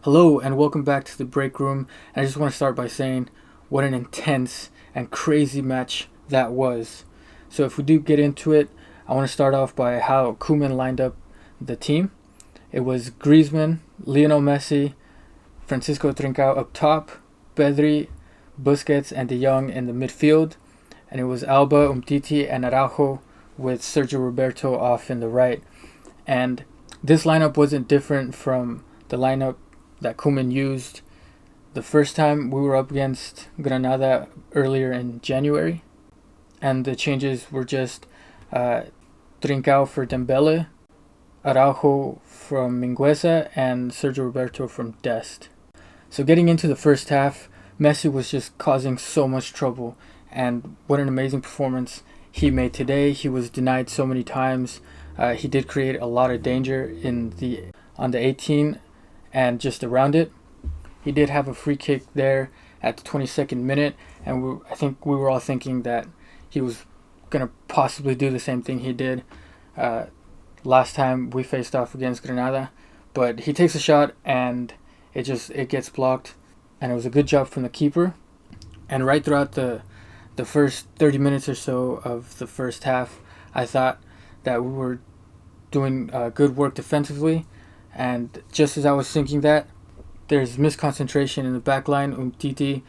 Hello and welcome back to the break room. And I just want to start by saying what an intense and crazy match that was. So if we do get into it, I want to start off by how Koeman lined up the team. It was Griezmann, Lionel Messi, Francisco Trincao up top, Pedri, Busquets, and De Jong in the midfield. And it was Alba, Umtiti, and Araujo with Sergio Roberto off in the right. And this lineup wasn't different from the lineup that Koeman used the first time we were up against Granada earlier in January. And the changes were just Trincao for Dembele, Araujo from Mingueza, and Sergio Roberto from Dest. So getting into the first half, Messi was just causing so much trouble. And what an amazing performance he made today. He was denied so many times. He did create a lot of danger on the 18 and just around it. He did have a free kick there at the 22nd minute, and I think we were all thinking that he was going to possibly do the same thing he did last time we faced off against Granada. But he takes a shot and it gets blocked, and it was a good job from the keeper. And right throughout the first 30 minutes or so of the first half, I thought that we were doing good work defensively. And just as I was thinking that, there's misconcentration in the back line. Umtiti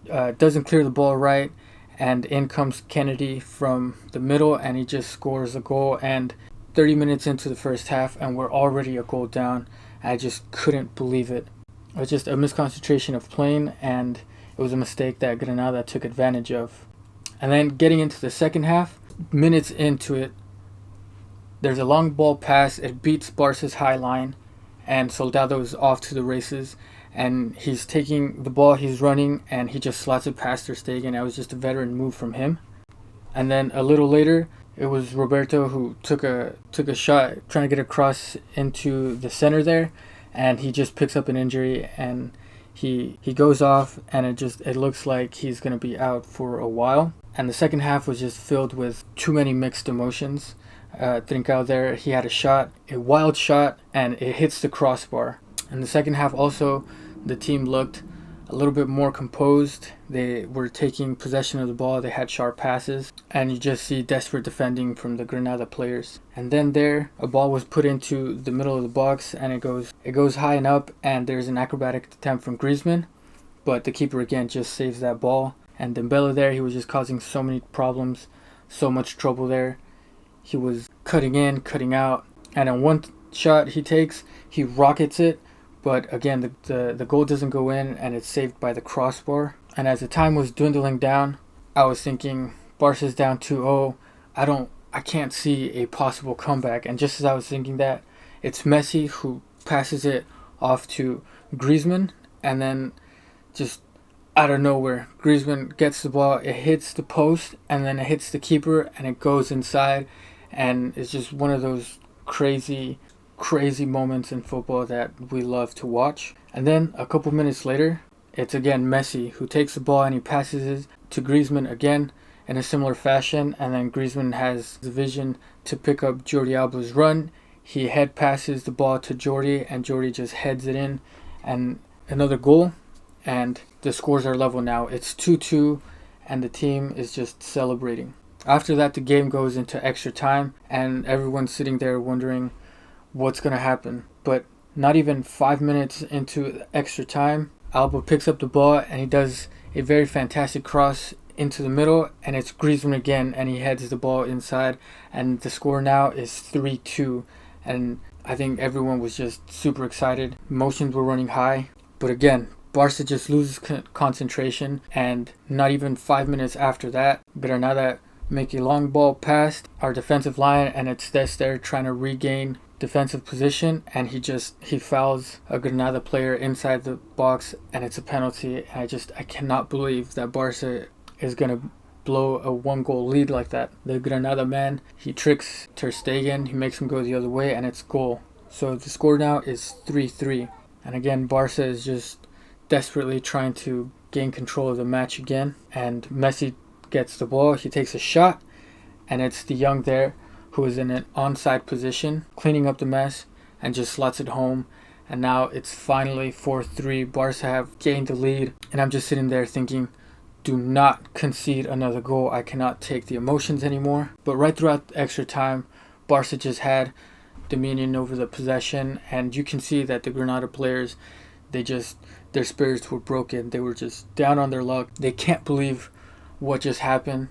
doesn't clear the ball right, and in comes Kennedy from the middle, and he just scores a goal. And 30 minutes into the first half, and we're already a goal down. I just couldn't believe it. It was just a misconcentration of playing, and it was a mistake that Granada took advantage of. And then getting into the second half, minutes into it, there's a long ball pass. It beats Barca's high line, and Soldado is off to the races. And he's taking the ball, he's running, and he just slots it past Ter Stegen. That was just a veteran move from him. And then a little later, it was Roberto who took a shot trying to get across into the center there, and he just picks up an injury, and he goes off, and it looks like he's going to be out for a while. And the second half was just filled with too many mixed emotions. Trincao there, he had a wild shot, and it hits the crossbar. In the second half also, the team looked a little bit more composed. They were taking possession of the ball, they had sharp passes, and you just see desperate defending from the Granada players. And then there, a ball was put into the middle of the box, and it goes high and up, and there's an acrobatic attempt from Griezmann, but the keeper again just saves that ball. And Dembele there, he was just causing so many problems, so much trouble there. He was cutting in, cutting out, and on one shot he takes, he rockets it, but again the goal doesn't go in, and it's saved by the crossbar. And as the time was dwindling down, I was thinking, Barca's down 2-0. I can't see a possible comeback. And just as I was thinking that, it's Messi who passes it off to Griezmann, and then just out of nowhere, Griezmann gets the ball, it hits the post, and then it hits the keeper, and it goes inside. And it's just one of those crazy moments in football that we love to watch. And then a couple minutes later, it's again Messi who takes the ball and he passes it to Griezmann again in a similar fashion. And then Griezmann has the vision to pick up Jordi Alba's run. He head passes the ball to Jordi, and Jordi just heads it in. And another goal, and the scores are level now. It's 2-2, and the team is just celebrating. After that, the game goes into extra time, and everyone's sitting there wondering what's going to happen. But not even 5 minutes into extra time, Alba picks up the ball, and he does a very fantastic cross into the middle, and it's Griezmann again, and he heads the ball inside, and the score now is 3-2. And I think everyone was just super excited. Emotions were running high. But again, Barca just loses concentration, and not even 5 minutes after that, Granada make a long ball past our defensive line, and it's Dest there trying to regain defensive position, and he fouls a Granada player inside the box, and it's a penalty. And I cannot believe that Barca is going to blow a 1-goal lead like that. The Granada man, he tricks Ter Stegen, he makes him go the other way, and it's goal. So the score now is 3-3. And again, Barca is just desperately trying to gain control of the match again, and Messi gets the ball, he takes a shot, and it's De Jong there who is in an onside position, cleaning up the mess, and just slots it home. and now it's finally 4-3. Barca have gained the lead, and I'm just sitting there thinking, do not concede another goal. I cannot take the emotions anymore. But right throughout extra time, Barca just had dominion over the possession, and you can see that the Granada players, their spirits were broken. They were just down on their luck. They can't believe what just happened.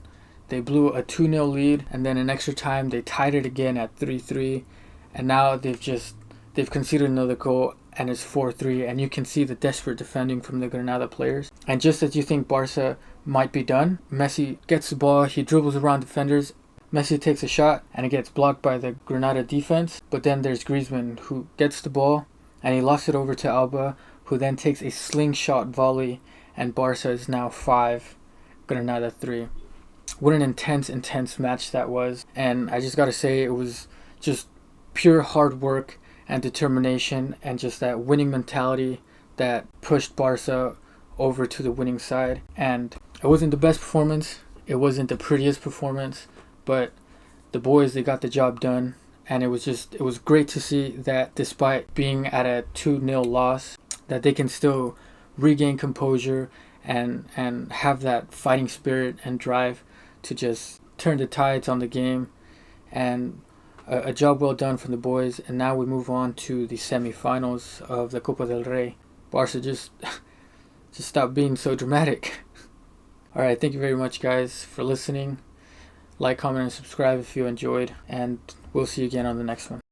They blew a 2-0 lead, and then in extra time they tied it again at 3-3, and now they've conceded another goal, and it's 4-3, and you can see the desperate defending from the Granada players. And just as you think Barca might be done, Messi gets the ball, he dribbles around defenders, Messi takes a shot, and it gets blocked by the Granada defense. But then there's Griezmann, who gets the ball, and he lofts it over to Alba, who then takes a slingshot volley, and Barca is now 5, Granada 3. What an intense match that was. And I just gotta say, it was just pure hard work and determination, and just that winning mentality that pushed Barca over to the winning side. And it wasn't the best performance, it wasn't the prettiest performance, but the boys, they got the job done. And it was great to see that despite being at a 2-0 loss, that they can still regain composure and have that fighting spirit and drive to just turn the tides on the game. And a job well done from the boys. And now we move on to the semi-finals of the Copa del Rey. Barca just stop being so dramatic. Alright, thank you very much, guys, for listening. Like, comment, and subscribe if you enjoyed, and we'll see you again on the next one.